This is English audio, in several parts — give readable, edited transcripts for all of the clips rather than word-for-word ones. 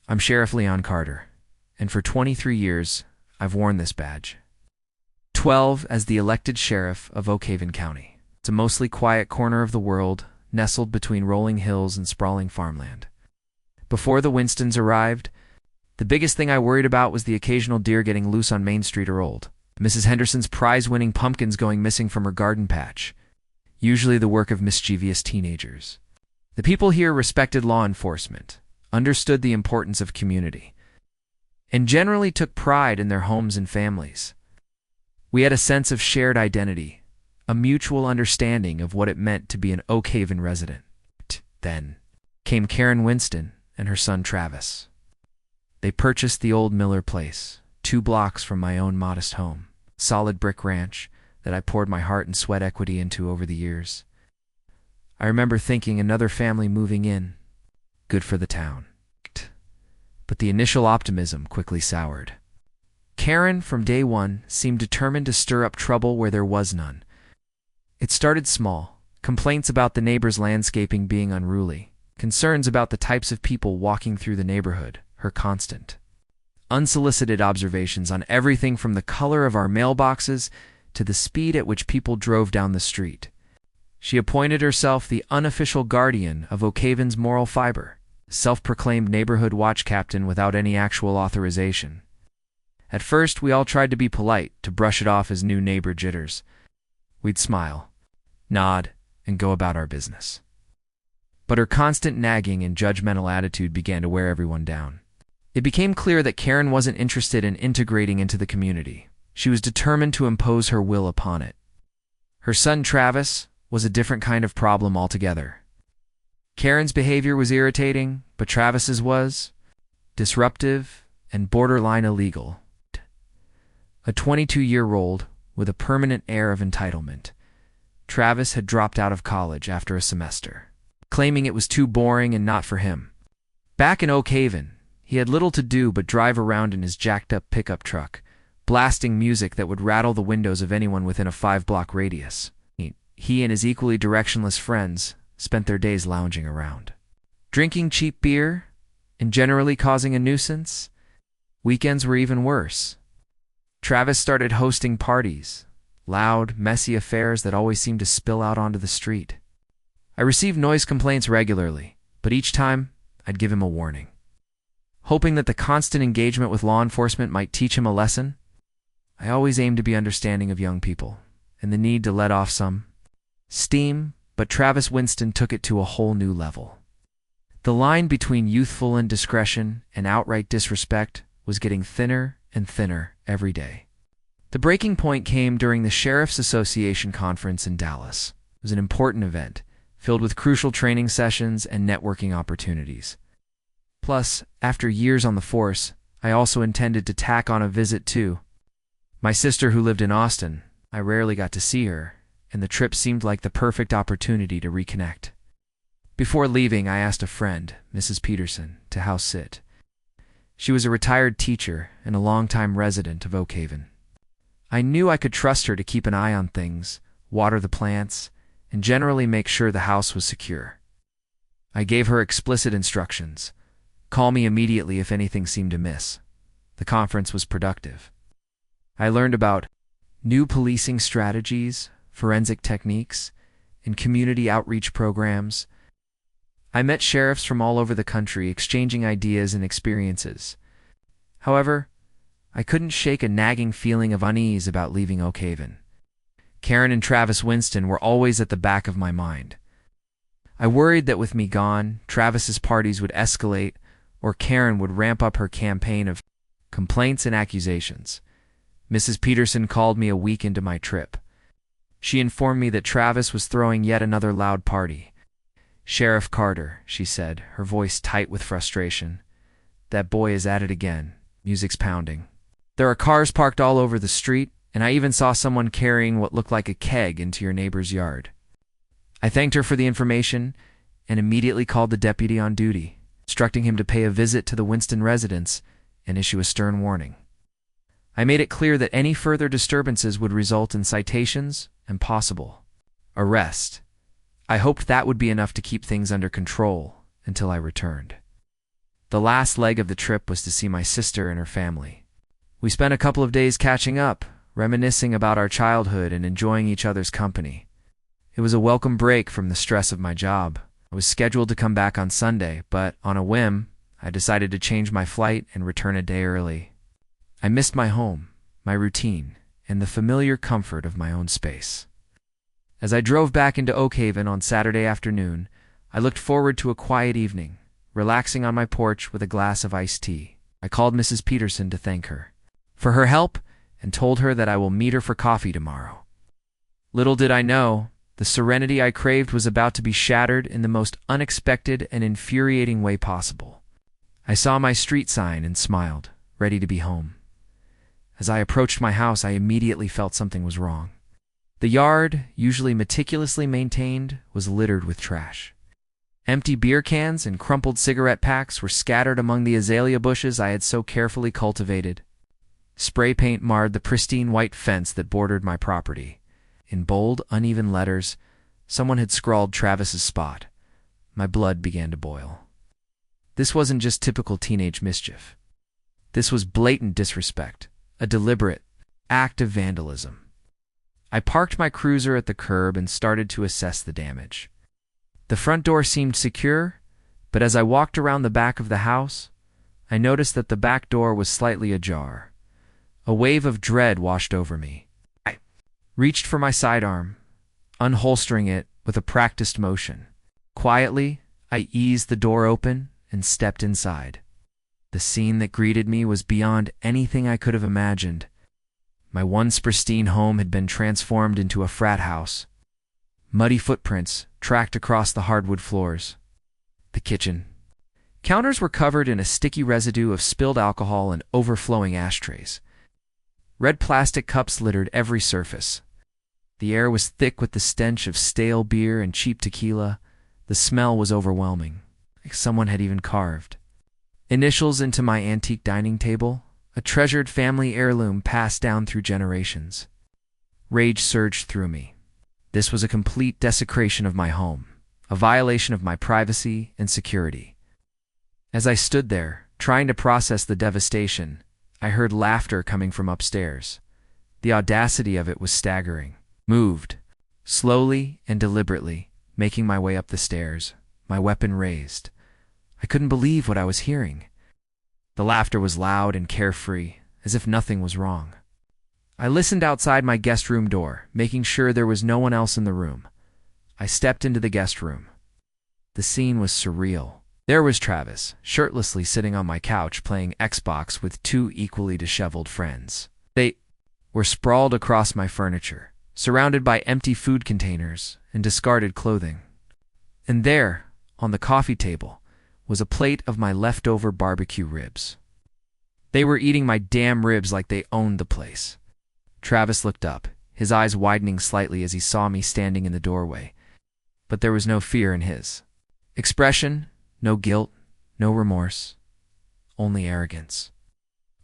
I'm Sheriff Leon Carter, and for 23 years, I've worn this badge. 12 as the elected sheriff of Oak Haven County. It's a mostly quiet corner of the world, nestled between rolling hills and sprawling farmland. Before the Winstons arrived, the biggest thing I worried about was the occasional deer getting loose on Main Street or Old. Mrs. Henderson's prize-winning pumpkins going missing from her garden patch, usually the work of mischievous teenagers. The people here respected law enforcement, understood the importance of community, and generally took pride in their homes and families. We had a sense of shared identity, a mutual understanding of what it meant to be an Oak Haven resident. Then came Karen Winston and her son Travis. They purchased the old Miller place, 2 blocks from my own modest home, solid brick ranch that I poured my heart and sweat equity into over the years. I remember thinking another family moving in, good for the town. But the initial optimism quickly soured. Karen, from day one, seemed determined to stir up trouble where there was none. It started small, complaints about the neighbors' landscaping being unruly, concerns about the types of people walking through the neighborhood, her constant. Unsolicited observations on everything from the color of our mailboxes to the speed at which people drove down the street. She appointed herself the unofficial guardian of Oak Haven's moral fiber, self-proclaimed neighborhood watch captain without any actual authorization. At first, we all tried to be polite, to brush it off as new neighbor jitters. We'd smile, nod, and go about our business. But her constant nagging and judgmental attitude began to wear everyone down. It became clear that Karen wasn't interested in integrating into the community. She was determined to impose her will upon it. Her son Travis was a different kind of problem altogether. Karen's behavior was irritating, but Travis's was disruptive and borderline illegal. A 22-year-old with a permanent air of entitlement, Travis had dropped out of college after a semester, claiming it was too boring and not for him. Back in Oak Haven, he had little to do but drive around in his jacked-up pickup truck, blasting music that would rattle the windows of anyone within a 5-block radius. He and his equally directionless friends spent their days lounging around, drinking cheap beer and generally causing a nuisance. Weekends were even worse. Travis started hosting parties, loud, messy affairs that always seemed to spill out onto the street. I received noise complaints regularly, but each time I'd give him a warning. Hoping that the constant engagement with law enforcement might teach him a lesson, I always aimed to be understanding of young people and the need to let off some steam, but Travis Winston took it to a whole new level. The line between youthful indiscretion and outright disrespect was getting thinner and thinner every day. The breaking point came during the Sheriff's Association conference in Dallas. It was an important event, filled with crucial training sessions and networking opportunities. Plus, after years on the force, I also intended to tack on a visit too. My sister, who lived in Austin, I rarely got to see her, and the trip seemed like the perfect opportunity to reconnect. Before leaving, I asked a friend, Mrs. Peterson, to house sit. She was a retired teacher and a longtime resident of Oak Haven. I knew I could trust her to keep an eye on things, water the plants, and generally make sure the house was secure. I gave her explicit instructions. Call me immediately if anything seemed amiss. The conference was productive. I learned about new policing strategies, forensic techniques, and community outreach programs. I met sheriffs from all over the country exchanging ideas and experiences. However, I couldn't shake a nagging feeling of unease about leaving Oak Haven. Karen and Travis Winston were always at the back of my mind. I worried that with me gone, Travis's parties would escalate or Karen would ramp up her campaign of complaints and accusations. Mrs. Peterson called me a week into my trip. She informed me that Travis was throwing yet another loud party. "Sheriff Carter," she said, her voice tight with frustration. "That boy is at it again. Music's pounding. There are cars parked all over the street, and I even saw someone carrying what looked like a keg into your neighbor's yard." I thanked her for the information and immediately called the deputy on duty, instructing him to pay a visit to the Winston residence and issue a stern warning. I made it clear that any further disturbances would result in citations and possible arrest. I hoped that would be enough to keep things under control until I returned. The last leg of the trip was to see my sister and her family. We spent a couple of days catching up, reminiscing about our childhood and enjoying each other's company. It was a welcome break from the stress of my job. I was scheduled to come back on Sunday, but on a whim, I decided to change my flight and return a day early. I missed my home, my routine, and the familiar comfort of my own space. As I drove back into Oak Haven on Saturday afternoon, I looked forward to a quiet evening, relaxing on my porch with a glass of iced tea. I called Mrs. Peterson to thank her for her help and told her that I will meet her for coffee tomorrow. Little did I know, the serenity I craved was about to be shattered in the most unexpected and infuriating way possible. I saw my street sign and smiled, ready to be home. As I approached my house, I immediately felt something was wrong. The yard, usually meticulously maintained, was littered with trash. Empty beer cans and crumpled cigarette packs were scattered among the azalea bushes I had so carefully cultivated. Spray paint marred the pristine white fence that bordered my property. In bold, uneven letters, someone had scrawled Travis's spot. My blood began to boil. This wasn't just typical teenage mischief. This was blatant disrespect, a deliberate act of vandalism. I parked my cruiser at the curb and started to assess the damage. The front door seemed secure, but as I walked around the back of the house, I noticed that the back door was slightly ajar. A wave of dread washed over me. I reached for my sidearm, unholstering it with a practiced motion. Quietly, I eased the door open and stepped inside. The scene that greeted me was beyond anything I could have imagined. My once pristine home had been transformed into a frat house. Muddy footprints tracked across the hardwood floors. The kitchen. Counters were covered in a sticky residue of spilled alcohol and overflowing ashtrays. Red plastic cups littered every surface. The air was thick with the stench of stale beer and cheap tequila. The smell was overwhelming, like someone had even carved initials into my antique dining table, a treasured family heirloom passed down through generations. Rage surged through me. This was a complete desecration of my home, a violation of my privacy and security. As I stood there, trying to process the devastation, I heard laughter coming from upstairs. The audacity of it was staggering. Moved, slowly and deliberately, making my way up the stairs, my weapon raised. I couldn't believe what I was hearing. The laughter was loud and carefree, as if nothing was wrong. I listened outside my guest room door, making sure there was no one else in the room. I stepped into the guest room. The scene was surreal. There was Travis, shirtlessly sitting on my couch playing Xbox with two equally disheveled friends. They were sprawled across my furniture, surrounded by empty food containers and discarded clothing. And there, on the coffee table, was a plate of my leftover barbecue ribs. They were eating my damn ribs like they owned the place. Travis looked up, his eyes widening slightly as he saw me standing in the doorway. But there was no fear in his expression, no guilt, no remorse, only arrogance.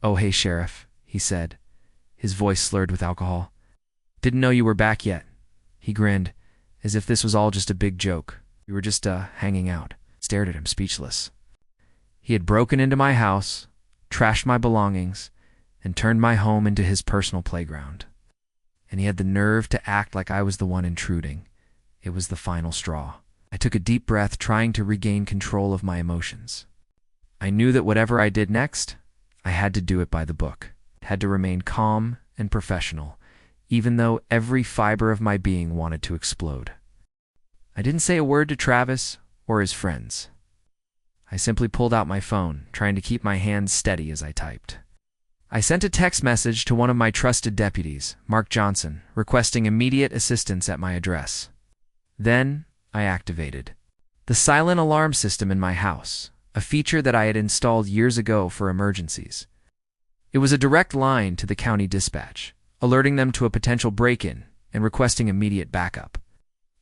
"Oh, hey, Sheriff," he said, his voice slurred with alcohol. "Didn't know you were back yet." He grinned, as if this was all just a big joke. We were just, hanging out. Stared at him, speechless. He had broken into my house, trashed my belongings, and turned my home into his personal playground. And he had the nerve to act like I was the one intruding. It was the final straw. I took a deep breath, trying to regain control of my emotions. I knew that whatever I did next, I had to do it by the book. Had to remain calm and professional, even though every fiber of my being wanted to explode. I didn't say a word to Travis or his friends. I simply pulled out my phone, trying to keep my hands steady as I typed. I sent a text message to one of my trusted deputies, Mark Johnson, requesting immediate assistance at my address. Then I activated the silent alarm system in my house, a feature that I had installed years ago for emergencies. It was a direct line to the county dispatch, alerting them to a potential break-in and requesting immediate backup.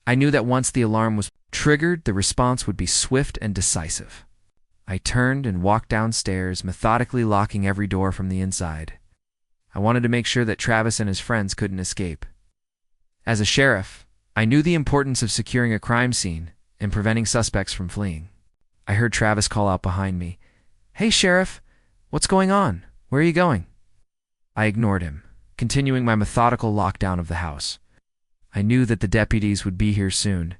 I knew that once the alarm was triggered, the response would be swift and decisive. I turned and walked downstairs, methodically locking every door from the inside. I wanted to make sure that Travis and his friends couldn't escape. As a sheriff, I knew the importance of securing a crime scene and preventing suspects from fleeing. I heard Travis call out behind me, "Hey, Sheriff, what's going on? Where are you going?" I ignored him, continuing my methodical lockdown of the house. I knew that the deputies would be here soon,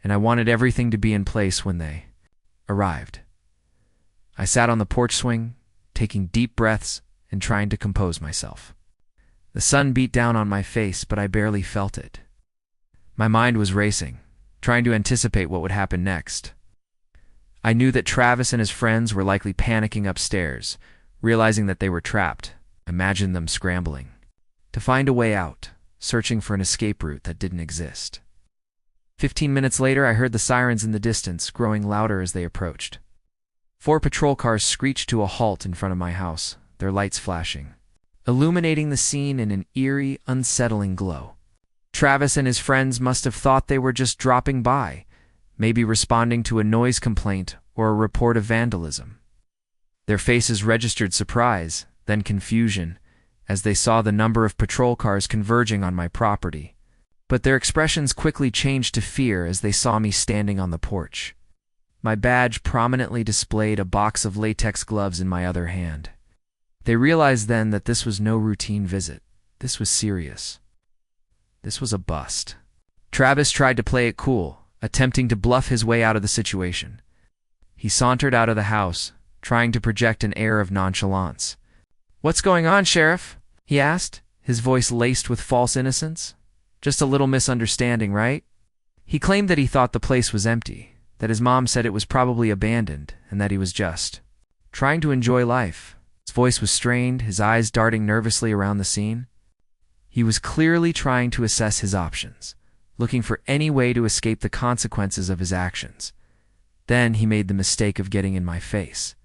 and I wanted everything to be in place when they arrived. I sat on the porch swing, taking deep breaths and trying to compose myself. The sun beat down on my face, but I barely felt it. My mind was racing, trying to anticipate what would happen next. I knew that Travis and his friends were likely panicking upstairs, realizing that they were trapped. Imagine them scrambling to find a way out, searching for an escape route that didn't exist. 15 minutes later, I heard the sirens in the distance, growing louder as they approached. 4 patrol cars screeched to a halt in front of my house, their lights flashing, illuminating the scene in an eerie, unsettling glow. Travis and his friends must have thought they were just dropping by, maybe responding to a noise complaint or a report of vandalism. Their faces registered surprise, then confusion, as they saw the number of patrol cars converging on my property. But their expressions quickly changed to fear as they saw me standing on the porch. My badge prominently displayed a box of latex gloves in my other hand. They realized then that this was no routine visit. This was serious. This was a bust. Travis tried to play it cool, attempting to bluff his way out of the situation. He sauntered out of the house, trying to project an air of nonchalance. "What's going on, Sheriff?" he asked, his voice laced with false innocence. "Just a little misunderstanding, right?" He claimed that he thought the place was empty, that his mom said it was probably abandoned, and that he was just trying to enjoy life. His voice was strained, his eyes darting nervously around the scene. He was clearly trying to assess his options, looking for any way to escape the consequences of his actions. Then he made the mistake of getting in my face.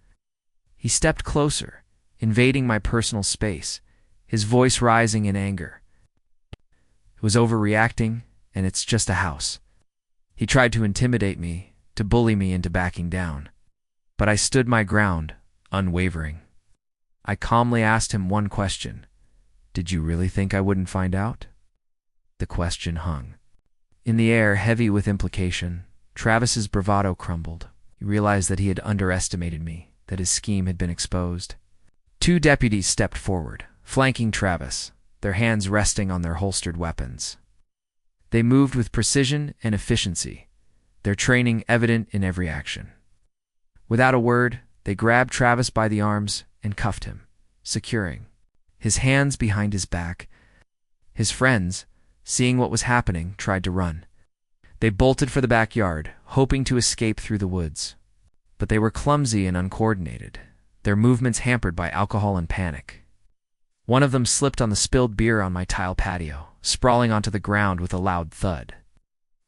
He stepped closer, invading my personal space, his voice rising in anger. It was overreacting, and it's just a house. He tried to intimidate me, to bully me into backing down. But I stood my ground, unwavering. I calmly asked him one question. "Did you really think I wouldn't find out?" The question hung in the air, heavy with implication. Travis's bravado crumbled. He realized that he had underestimated me, that his scheme had been exposed. 2 deputies stepped forward, flanking Travis, their hands resting on their holstered weapons. They moved with precision and efficiency, their training evident in every action. Without a word, they grabbed Travis by the arms and cuffed him, securing his hands behind his back. His friends, seeing what was happening, tried to run. They bolted for the backyard, hoping to escape through the woods. But they were clumsy and uncoordinated, their movements hampered by alcohol and panic. One of them slipped on the spilled beer on my tile patio, sprawling onto the ground with a loud thud.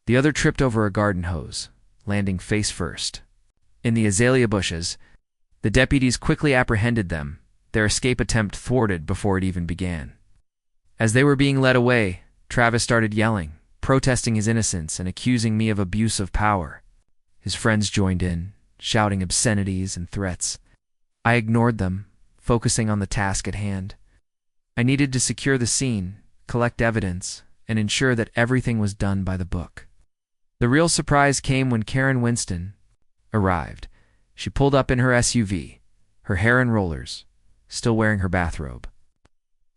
The other tripped over a garden hose, landing face first. In the azalea bushes, the deputies quickly apprehended them, their escape attempt thwarted before it even began. As they were being led away, Travis started yelling, protesting his innocence and accusing me of abuse of power. His friends joined in, shouting obscenities and threats. I ignored them, focusing on the task at hand. I needed to secure the scene, collect evidence, and ensure that everything was done by the book. The real surprise came when Karen Winston arrived. She pulled up in her SUV, her hair in rollers, still wearing her bathrobe.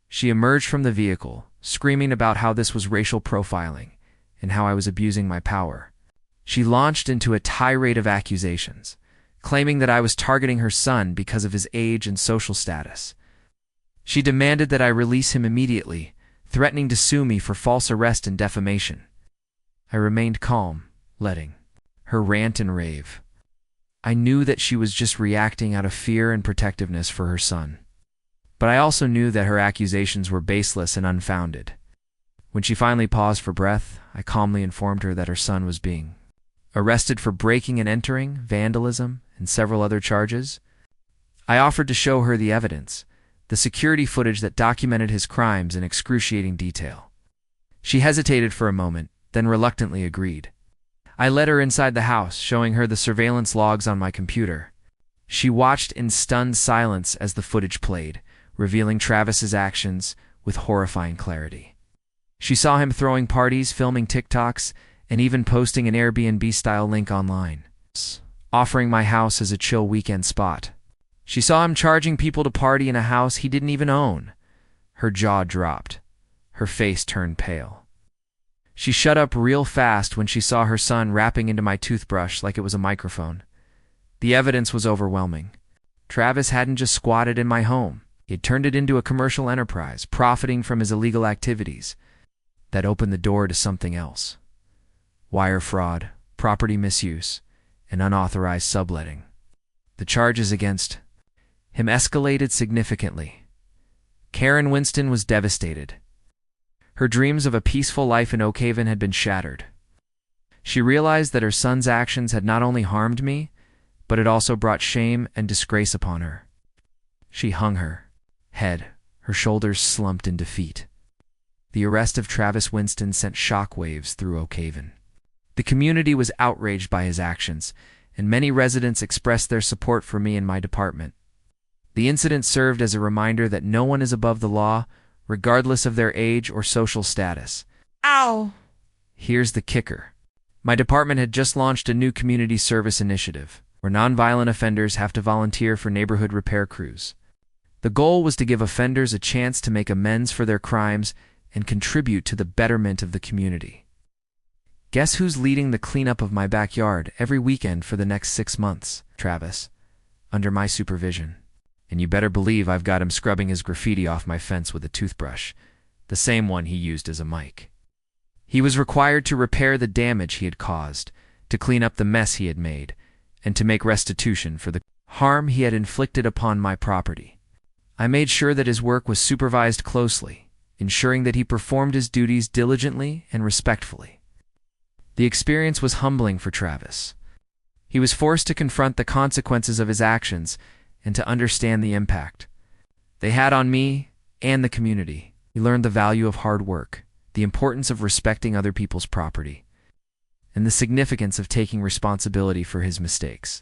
She emerged from the vehicle, screaming about how this was racial profiling and how I was abusing my power. She launched into a tirade of accusations, claiming that I was targeting her son because of his age and social status. She demanded that I release him immediately, threatening to sue me for false arrest and defamation. I remained calm, letting her rant and rave. I knew that she was just reacting out of fear and protectiveness for her son. But I also knew that her accusations were baseless and unfounded. When she finally paused for breath, I calmly informed her that her son was being arrested for breaking and entering, vandalism, and several other charges. I offered to show her the evidence, the security footage that documented his crimes in excruciating detail. She hesitated for a moment, then reluctantly agreed. I led her inside the house, showing her the surveillance logs on my computer. She watched in stunned silence as the footage played, revealing Travis's actions with horrifying clarity. She saw him throwing parties, filming TikToks, and even posting an Airbnb-style link online, offering my house as a chill weekend spot. She saw him charging people to party in a house he didn't even own. Her jaw dropped. Her face turned pale. She shut up real fast when she saw her son rapping into my toothbrush like it was a microphone. The evidence was overwhelming. Travis hadn't just squatted in my home. He had turned it into a commercial enterprise, profiting from his illegal activities. That opened the door to something else. Wire fraud, property misuse, and unauthorized subletting. The charges against him escalated significantly. Karen Winston was devastated. Her dreams of a peaceful life in Oak Haven had been shattered. She realized that her son's actions had not only harmed me, but it also brought shame and disgrace upon her. She hung her head, her shoulders slumped in defeat. The arrest of Travis Winston sent shockwaves through Oak Haven. The community was outraged by his actions, and many residents expressed their support for me and my department. The incident served as a reminder that no one is above the law, regardless of their age or social status. Ow! Here's the kicker. My department had just launched a new community service initiative, where nonviolent offenders have to volunteer for neighborhood repair crews. The goal was to give offenders a chance to make amends for their crimes and contribute to the betterment of the community. Guess who's leading the cleanup of my backyard every weekend for the next 6 months? Travis, under my supervision. And you better believe I've got him scrubbing his graffiti off my fence with a toothbrush, the same one he used as a mic. He was required to repair the damage he had caused, to clean up the mess he had made, and to make restitution for the harm he had inflicted upon my property. I made sure that his work was supervised closely, ensuring that he performed his duties diligently and respectfully. The experience was humbling for Travis. He was forced to confront the consequences of his actions and to understand the impact they had on me and the community. He learned the value of hard work, the importance of respecting other people's property, and the significance of taking responsibility for his mistakes.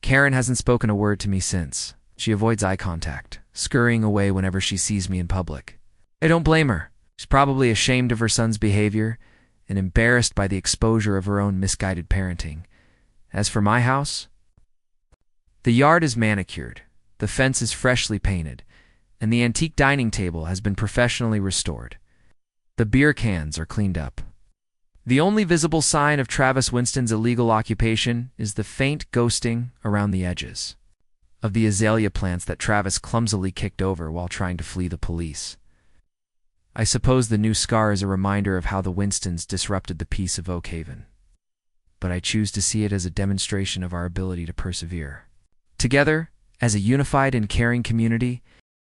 Karen hasn't spoken a word to me since. She avoids eye contact, scurrying away whenever she sees me in public. I don't blame her. She's probably ashamed of her son's behavior and embarrassed by the exposure of her own misguided parenting. As for my house, the yard is manicured, the fence is freshly painted, and the antique dining table has been professionally restored. The beer cans are cleaned up. The only visible sign of Travis Winston's illegal occupation is the faint ghosting around the edges of the azalea plants that Travis clumsily kicked over while trying to flee the police. I suppose the new scar is a reminder of how the Winstons disrupted the peace of Oak Haven. But I choose to see it as a demonstration of our ability to persevere. Together, as a unified and caring community,